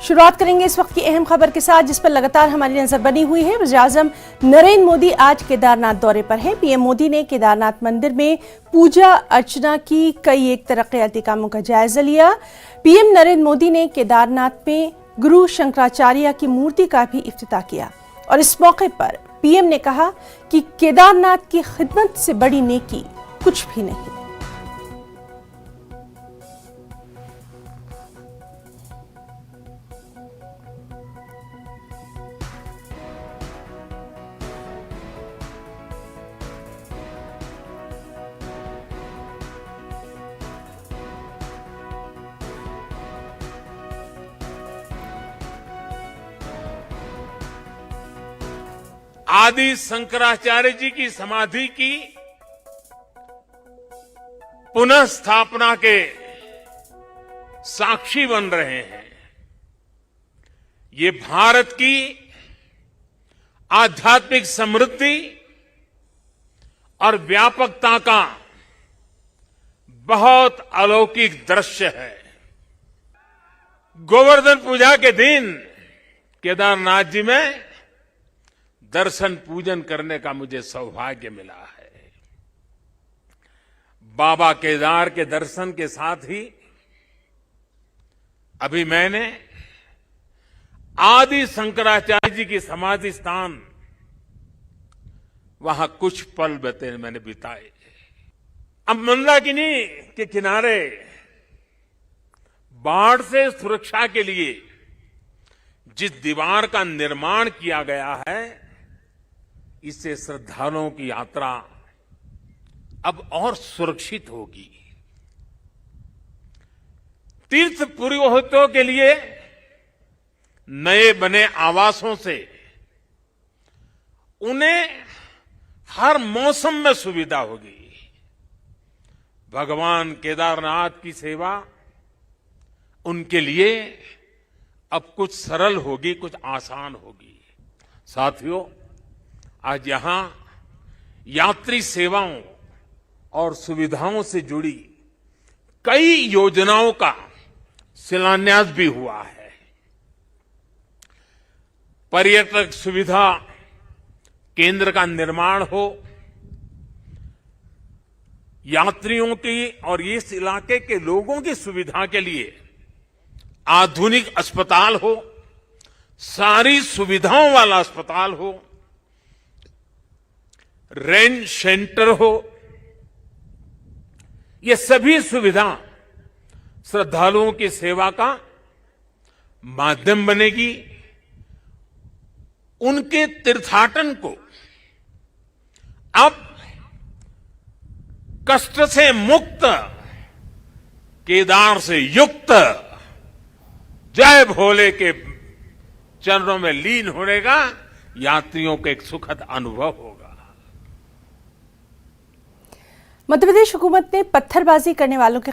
शुरुआत करेंगे इस वक्त की अहम खबर के साथ, जिस पर लगातार हमारी नजर बनी हुई है। वज़ीर-ए-आज़म नरेंद्र मोदी आज केदारनाथ दौरे पर हैं। पीएम मोदी ने केदारनाथ मंदिर में पूजा अर्चना की, कई एक तरक्याती कामों का जायजा लिया। पीएम नरेंद्र मोदी ने केदारनाथ में गुरु शंकराचार्य की मूर्ति का भी इफ्तिताह किया और इस मौके पर पीएम ने कहा कि केदारनाथ की खिदमत से बड़ी नेकी कुछ भी नहीं। आदि शंकराचार्य जी की समाधि की पुनः स्थापना के साक्षी बन रहे हैं। ये भारत की आध्यात्मिक समृद्धि और व्यापकता का बहुत अलौकिक दृश्य है। गोवर्धन पूजा के दिन केदारनाथ जी में दर्शन पूजन करने का मुझे सौभाग्य मिला है। बाबा केदार के दर्शन के साथ ही अभी मैंने आदि शंकराचार्य जी की समाधि स्थान वहां कुछ पल मैंने बिताए। अब मंदाकिनी के किनारे बाढ़ से सुरक्षा के लिए जिस दीवार का निर्माण किया गया है, इससे श्रद्धालुओं की यात्रा अब और सुरक्षित होगी। तीर्थ पुरोहितों के लिए नए बने आवासों से उन्हें हर मौसम में सुविधा होगी। भगवान केदारनाथ की सेवा उनके लिए अब कुछ सरल होगी, कुछ आसान होगी। साथियों, आज यहां यात्री सेवाओं और सुविधाओं से जुड़ी कई योजनाओं का शिलान्यास भी हुआ है। पर्यटक सुविधा केंद्र का निर्माण हो, यात्रियों की और इस इलाके के लोगों की सुविधा के लिए आधुनिक अस्पताल हो, सारी सुविधाओं वाला अस्पताल हो, रेंट सेंटर हो, ये सभी सुविधा श्रद्धालुओं की सेवा का माध्यम बनेगी। उनके तीर्थाटन को अब कष्ट से मुक्त, केदार से युक्त, जय भोले के चरणों में लीन होने का यात्रियों को एक सुखद अनुभव होगा। मध्य प्रदेश हुकूमत ने पत्थरबाजी करने वालों के